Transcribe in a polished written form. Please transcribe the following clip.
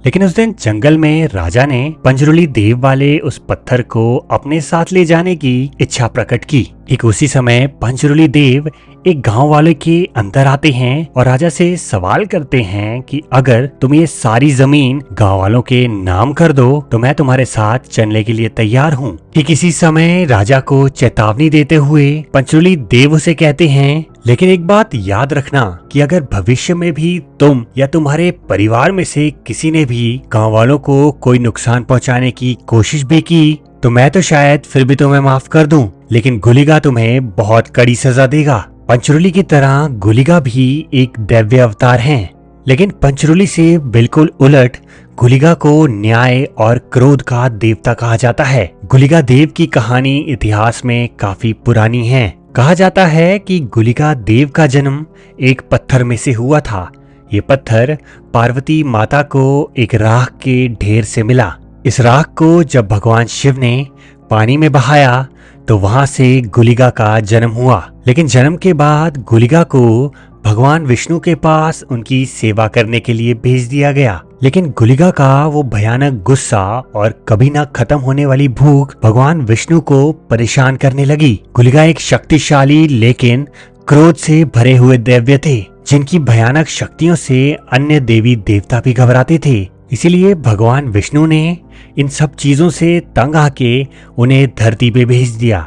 लेकिन उस दिन जंगल में राजा ने पंजरुली देव वाले उस पत्थर को अपने साथ ले जाने की इच्छा प्रकट की। ठीक उसी समय पंजरुली देव एक गांव वाले के अंदर आते हैं और राजा से सवाल करते हैं कि अगर तुम ये सारी जमीन गांव वालों के नाम कर दो तो मैं तुम्हारे साथ चलने के लिए तैयार हूँ। ठीक इसी समय राजा को चेतावनी देते हुए पंजरुली देव उसे कहते हैं, लेकिन एक बात याद रखना कि अगर भविष्य में भी तुम या तुम्हारे परिवार में से किसी ने भी गांव वालों को कोई नुकसान पहुंचाने की कोशिश भी की तो मैं तो शायद फिर भी तुम्हें माफ कर दूं, लेकिन गुलिगा तुम्हें बहुत कड़ी सजा देगा। पंचरुली की तरह गुलिगा भी एक दैव्य अवतार हैं, लेकिन पंचरुली से बिल्कुल उलट गुलिगा को न्याय और क्रोध का देवता कहा जाता है। गुलिगा देव की कहानी इतिहास में काफी पुरानी है। कहा जाता है कि गुलिगा देव का जन्म एक पत्थर में से हुआ था। ये पत्थर पार्वती माता को एक राख के ढेर से मिला। इस राख को जब भगवान शिव ने पानी में बहाया तो वहां से गुलिगा का जन्म हुआ। लेकिन जन्म के बाद गुलिगा को भगवान विष्णु के पास उनकी सेवा करने के लिए भेज दिया गया। लेकिन गुलिगा का वो भयानक गुस्सा और कभी ना खत्म होने वाली भूख भगवान विष्णु को परेशान करने लगी। गुलिगा एक शक्तिशाली लेकिन क्रोध से भरे हुए दैव्य थे, जिनकी भयानक शक्तियों से अन्य देवी देवता भी घबराते थे। इसीलिए भगवान विष्णु ने इन सब चीजों से तंग आके उन्हें धरती पे भेज दिया।